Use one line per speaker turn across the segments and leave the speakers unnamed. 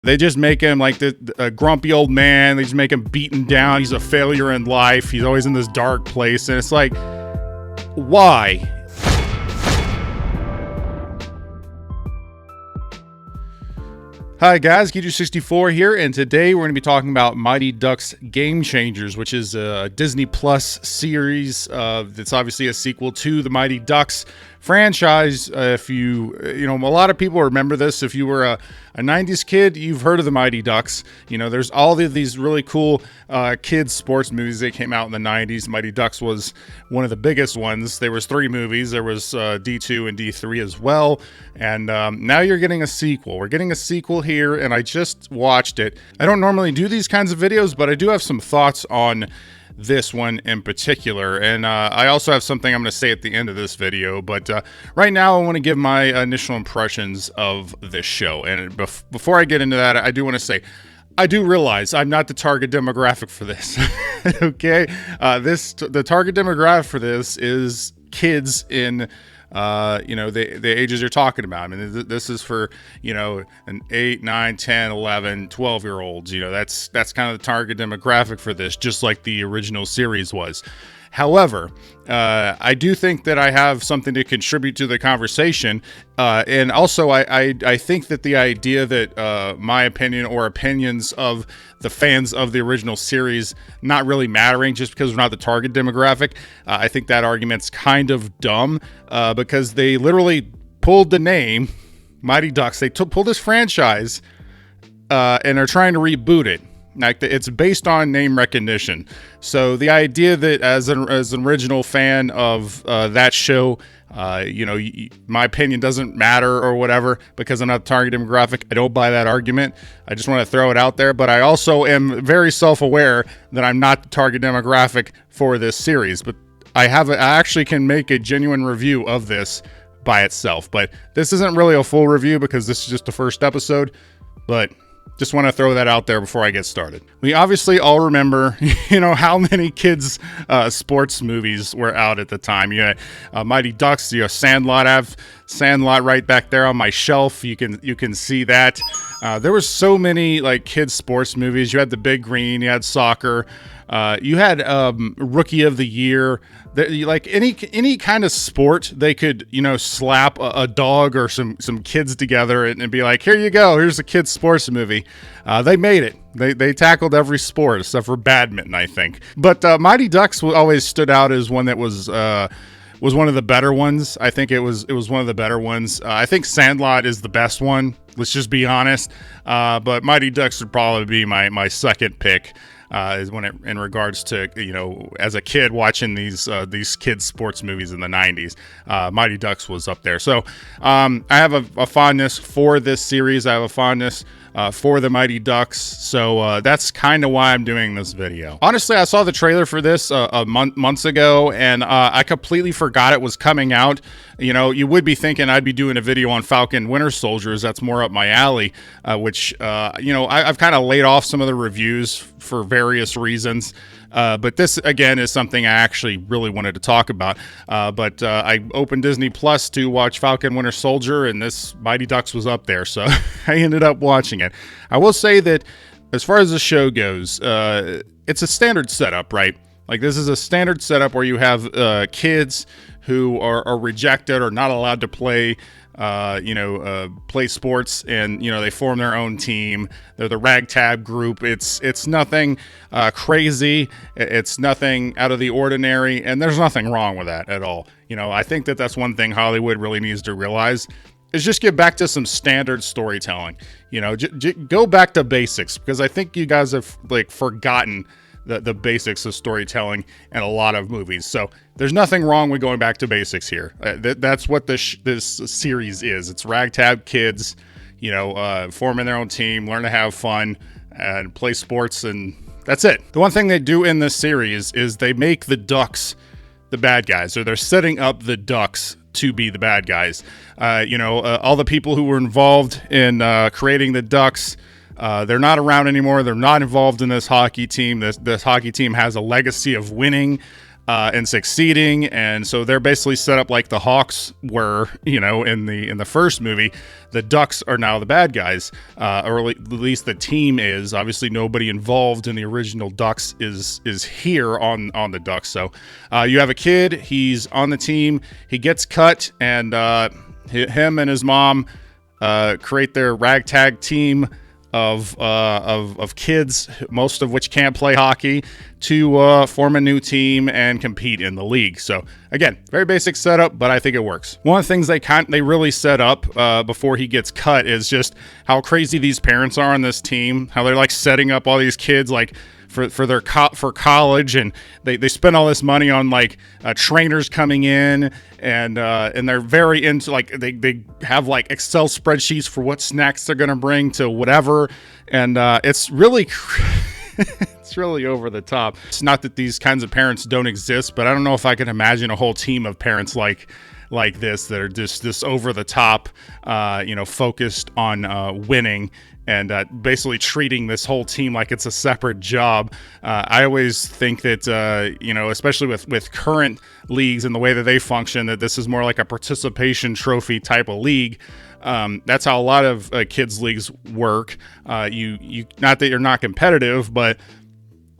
They just make him like a grumpy old man. They just make him beaten down. He's a failure in life. He's always in this dark place. And it's like, why? Hi guys, Geeju64 here, and today we're going to be talking about Mighty Ducks Game Changers, which is a Disney Plus series that's obviously a sequel to the Mighty Ducks franchise. If you know, a lot of people remember this. If you were a 90s kid, you've heard of the Mighty Ducks. You know, there's all of these really cool kids sports movies that came out in the 90s. Mighty Ducks was one of the biggest ones. There was 3 movies. There was D2 and D3 as well. And now you're getting a sequel. We're getting a sequel here, and I just watched it. I don't normally do these kinds of videos, but I do have some thoughts on this one in particular, and I also have something I'm going to say at the end of this video, but right now I want to give my initial impressions of this show. And before I get into that, I do want to say I do realize I'm not the target demographic for this. Okay, the target demographic for this is kids in you know, the ages you're talking about. I mean, this is for, you know, an 8, 9, 10, 11, 12-year-olds. You know, that's kind of the target demographic for this, just like the original series was. However, I do think that I have something to contribute to the conversation. And also, I think that the idea that my opinion or opinions of the fans of the original series not really mattering just because we're not the target demographic, I think that argument's kind of dumb because they literally pulled the name Mighty Ducks. They pulled this franchise and are trying to reboot it. Like, it's based on name recognition. So the idea that as an original fan of that show, you know, my opinion doesn't matter or whatever because I'm not the target demographic, I don't buy that argument. I just want to throw it out there. But I also am very self-aware that I'm not the target demographic for this series. But I actually can make a genuine review of this by itself. But this isn't really a full review because this is just the first episode. But just want to throw that out there before I get started. We obviously all remember, you know, how many kids' sports movies were out at the time. You had Mighty Ducks, you know, Sandlot. I have Sandlot right back there on my shelf. You can see that. There were so many like kids' sports movies. You had The Big Green. You had soccer. You had Rookie of the Year. Like any kind of sport, they could, you know, slap a dog or some kids together and be like, here you go, here's a kid's sports movie. They made it. They tackled every sport except for badminton, I think. But Mighty Ducks always stood out as one that was one of the better ones. I think it was one of the better ones. I think Sandlot is the best one. Let's just be honest. But Mighty Ducks would probably be my second pick. Is when in regards to, you know, as a kid watching these kids sports movies in the 90s, Mighty Ducks was up there. So I have a fondness for this series. I have a fondness for the Mighty Ducks. So that's kind of why I'm doing this video. Honestly, I saw the trailer for this months ago, and I completely forgot it was coming out. You know, you would be thinking I'd be doing a video on Falcon Winter Soldiers. That's more up my alley, which, you know, I've kind of laid off some of the reviews for various reasons. But this, again, is something I actually really wanted to talk about. But I opened Disney Plus to watch Falcon Winter Soldier, and this Mighty Ducks was up there, so I ended up watching it. I will say that as far as the show goes, it's a standard setup, right? Like, this is a standard setup where you have kids who are rejected or not allowed to play play sports, and, you know, they form their own team. They're the ragtag group. It's nothing crazy. It's nothing out of the ordinary, and there's nothing wrong with that at all. You know, I think that's one thing Hollywood really needs to realize is just get back to some standard storytelling. You know, go back to basics, because I think you guys have like forgotten the basics of storytelling in a lot of movies. So there's nothing wrong with going back to basics here. That's what this series is. It's ragtag kids, you know, forming their own team, learn to have fun and play sports, and that's it. The one thing they do in this series is they make the Ducks the bad guys, or they're setting up the Ducks to be the bad guys. You know, all the people who were involved in creating the Ducks, they're not around anymore. They're not involved in this hockey team. This hockey team has a legacy of winning. and succeeding. And so they're basically set up like the Hawks were, in the first movie. The Ducks are now the bad guys, or at least the team is. Obviously, nobody involved in the original Ducks is here on the Ducks. So you have a kid. He's on the team. He gets cut, and him and his mom create their ragtag team of kids, most of which can't play hockey, to form a new team and compete in the league. So again, very basic setup, but I think it works. One of the things they really set up before he gets cut is just how crazy these parents are on this team, how they're like setting up all these kids like for college, and they spend all this money on like trainers coming in, and they're very into like they have like Excel spreadsheets for what snacks they're gonna bring to whatever, and it's really it's really over the top. It's not that these kinds of parents don't exist, but I don't know if I can imagine a whole team of parents like this that are just this over the top, focused on winning, and basically treating this whole team like it's a separate job. I always think that, especially with current leagues and the way that they function, that this is more like a participation trophy type of league. That's how a lot of kids leagues work. You not that you're not competitive, but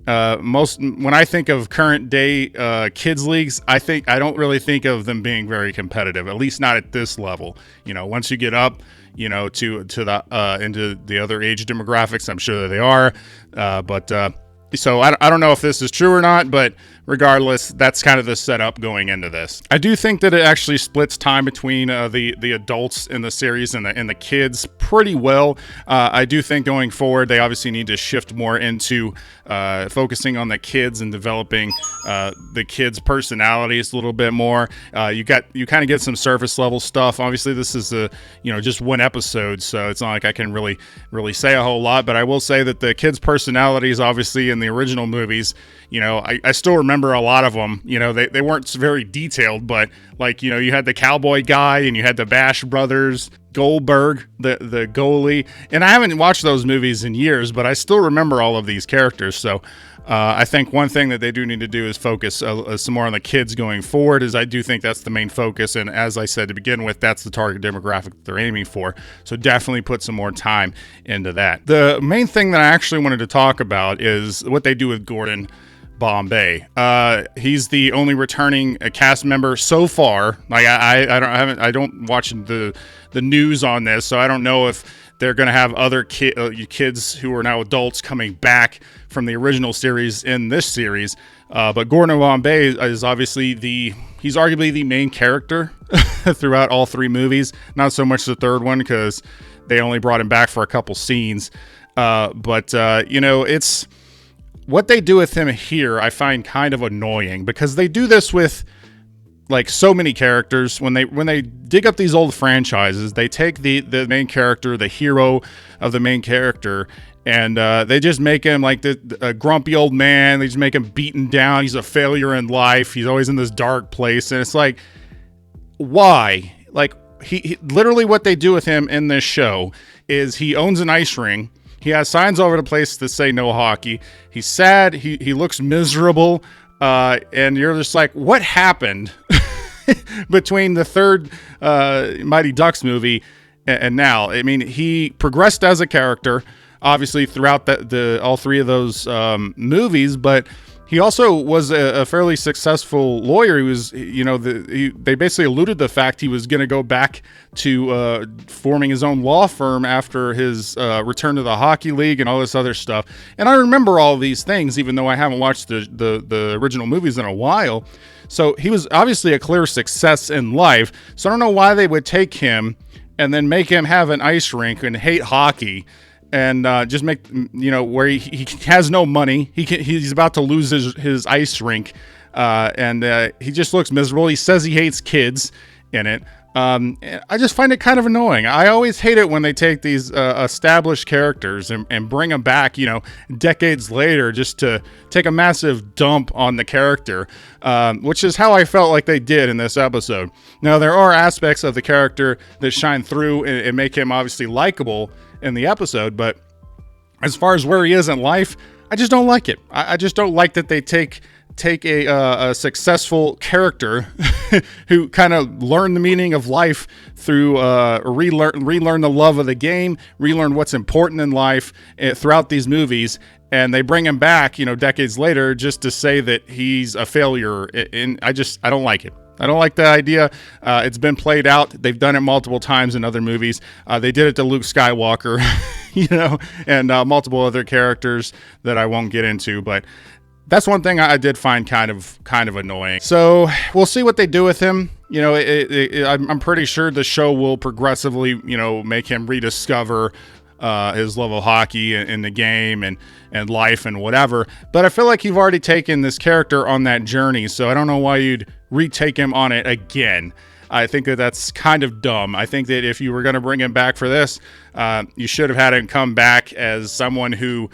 when I think of current day kids leagues, I don't really think of them being very competitive, at least not at this level. Once you get up, to the into the other age demographics, I'm sure that they are. So I don't know if this is true or not, but regardless, that's kind of the setup going into this. I do think that it actually splits time between the adults in the series and the kids pretty well. I do think going forward, they obviously need to shift more into focusing on the kids and developing the kids' personalities a little bit more. You kind of get some surface level stuff. Obviously, this is just one episode, so it's not like I can really say a whole lot. But I will say that the kids' personalities, obviously, in the original movies, I still remember a lot of them. They weren't very detailed, but like, you had the cowboy guy and you had the Bash brothers, Goldberg, the goalie, and I haven't watched those movies in years, but I still remember all of these characters. So I think one thing that they do need to do is focus some more on the kids going forward, as I do think that's the main focus. And as I said to begin with, that's the target demographic that they're aiming for. So definitely put some more time into that. The main thing that I actually wanted to talk about is what they do with Gordon Bombay. He's the only returning cast member so far. Like I don't watch the news on this, so I don't know if they're going to have other kids who are now adults coming back from the original series in this series. But Gordon Bombay is obviously he's arguably the main character throughout all three movies. Not so much the third one, because they only brought him back for a couple scenes. It's what they do with him here, I find kind of annoying, because they do this with like so many characters. When they dig up these old franchises, they take the main character, the hero of the main character, and they just make him like a grumpy old man. They just make him beaten down. He's a failure in life. He's always in this dark place, and it's like, why? Like he literally, what they do with him in this show is he owns an ice ring. He has signs all over the place that say no hockey. He's sad. He looks miserable. And you're just like, what happened between the third Mighty Ducks movie and now? I mean, he progressed as a character, obviously, throughout all three of those movies, but he also was a fairly successful lawyer. He was, they basically alluded to the fact he was going to go back to forming his own law firm after his return to the hockey league and all this other stuff. And I remember all of these things, even though I haven't watched the original movies in a while. So he was obviously a clear success in life. So I don't know why they would take him and then make him have an ice rink and hate hockey. And just make, where he has no money. He's about to lose his ice rink, and he just looks miserable. He says he hates kids in it. I just find it kind of annoying. I always hate it when they take these established characters and bring them back, decades later, just to take a massive dump on the character, which is how I felt like they did in this episode. Now, there are aspects of the character that shine through and make him obviously likable in the episode, but as far as where he is in life, I just don't like it. I just don't like that they take take a successful character who kind of learned the meaning of life through relearn the love of the game, relearn what's important in life throughout these movies, and they bring him back, decades later, just to say that he's a failure. And I don't like it. I don't like the idea. It's been played out. They've done it multiple times in other movies. They did it to Luke Skywalker, and multiple other characters that I won't get into. But that's one thing I did find kind of annoying. So we'll see what they do with him. I'm pretty sure the show will progressively, make him rediscover his love of hockey and the game and life and whatever. But I feel like you've already taken this character on that journey, so I don't know why you'd retake him on it again. I think that's kind of dumb. I think that if you were going to bring him back for this, you should have had him come back as someone who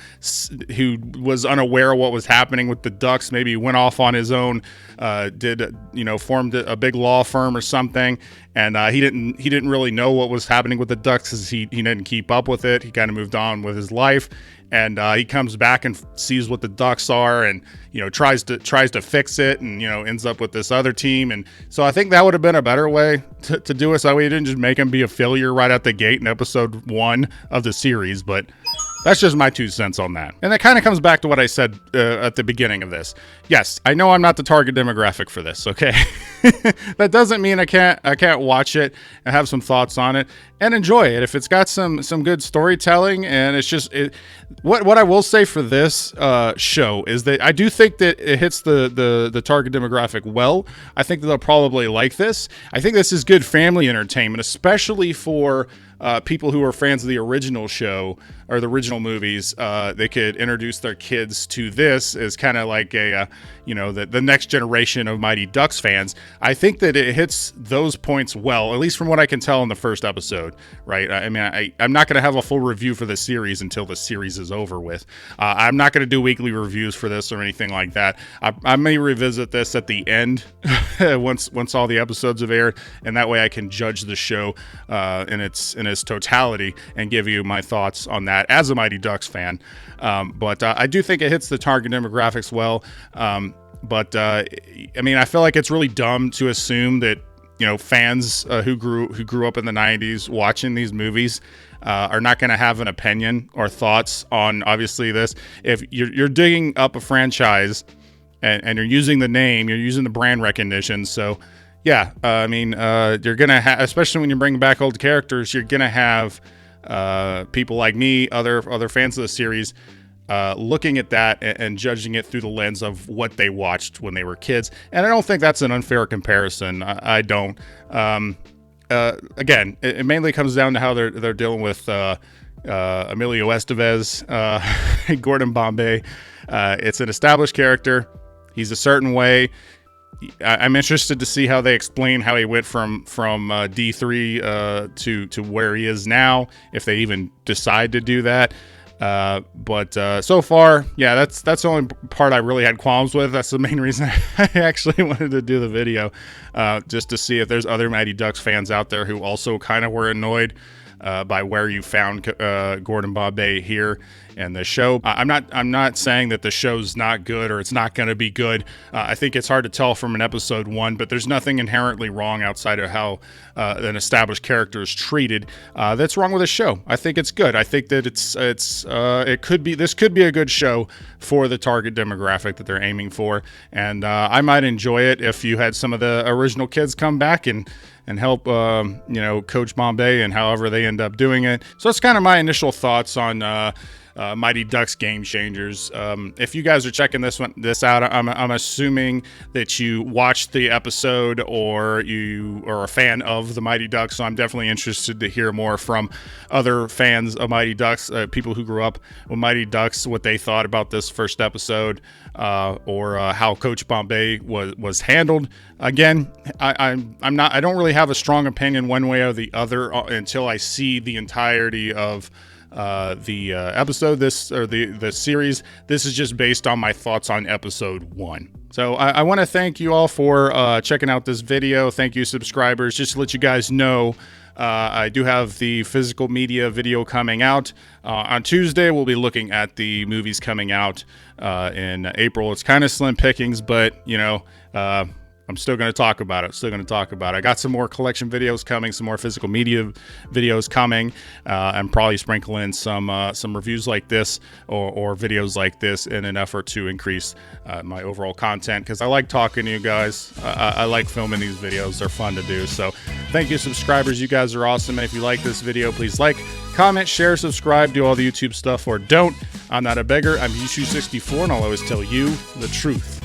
was unaware of what was happening with the Ducks. Maybe went off on his own, formed a big law firm or something, and he didn't really know what was happening with the Ducks because he didn't keep up with it. He kind of moved on with his life. And he comes back and sees what the Ducks are, and tries to fix it, and ends up with this other team. And so I think that would have been a better way to do it. So that way you didn't just make him be a failure right out the gate in episode 1 of the series. But that's just my 2 cents on that. And that kind of comes back to what I said at the beginning of this. Yes, I know I'm not the target demographic for this, okay? That doesn't mean I can't watch it and have some thoughts on it and enjoy it. If it's got some good storytelling, and it's just what I will say for this show is that I do think that it hits the target demographic well. I think that they'll probably like this. I think this is good family entertainment, especially for people who are fans of the original show or the original movies. They could introduce their kids to this as kind of like the next generation of Mighty Ducks fans. I think that it hits those points well, at least from what I can tell in the first episode, right? I mean, I'm not going to have a full review for the series until the series is over with. I'm not going to do weekly reviews for this or anything like that. I may revisit this at the end once all the episodes have aired, and that way I can judge the show in its totality and give you my thoughts on that as a Mighty Ducks fan. But I do think it hits the target demographics well. But I mean, I feel like it's really dumb to assume that fans who grew up in the 90s watching these movies are not going to have an opinion or thoughts on obviously this. If you're digging up a franchise and you're using the name, you're using the brand recognition, so yeah, I mean, you're gonna have, especially when you bring back old characters, you're gonna have people like me, other fans of the series, looking at that and judging it through the lens of what they watched when they were kids. And I don't think that's an unfair comparison. I don't. Again, it mainly comes down to how they're dealing with Emilio Estevez, Gordon Bombay. It's an established character. He's a certain way. I'm interested to see how they explain how he went from D3 to where he is now, if they even decide to do that. But so far, yeah, that's the only part I really had qualms with. That's the main reason I actually wanted to do the video, just to see if there's other Mighty Ducks fans out there who also kind of were annoyed by where you found Gordon Bombay here in the show. I'm not saying that the show's not good or it's not going to be good. I think it's hard to tell from an episode 1, but there's nothing inherently wrong outside of how an established character is treated that's wrong with the show. I think it's good. I think that this could be a good show for the target demographic that they're aiming for, and I might enjoy it if you had some of the original kids come back and help Coach Bombay and however they end up doing it. So that's kind of my initial thoughts on Mighty Ducks Game Changers. If you guys are checking this out, I'm assuming that you watched the episode or you are a fan of the Mighty Ducks. So I'm definitely interested to hear more from other fans of Mighty Ducks, people who grew up with Mighty Ducks, what they thought about this first episode, or how Coach Bombay was handled. Again, I don't really have a strong opinion one way or the other until I see the entirety of the episode, the series. This is just based on my thoughts on episode 1. So I want to thank you all for checking out this video. Thank you, subscribers. Just to let you guys know, I do have the physical media video coming out. On Tuesday, we'll be looking at the movies coming out in April. It's kind of slim pickings, but, you know, I'm still going to talk about it. I got some more collection videos coming, some more physical media videos coming, and probably sprinkle in some reviews like this or videos like this in an effort to increase my overall content, because I like talking to you guys. I like filming these videos. They're fun to do. So thank you, subscribers. You guys are awesome. And if you like this video, please like, comment, share, subscribe, do all the YouTube stuff, or don't. I'm not a beggar. I'm Yushu64, and I'll always tell you the truth.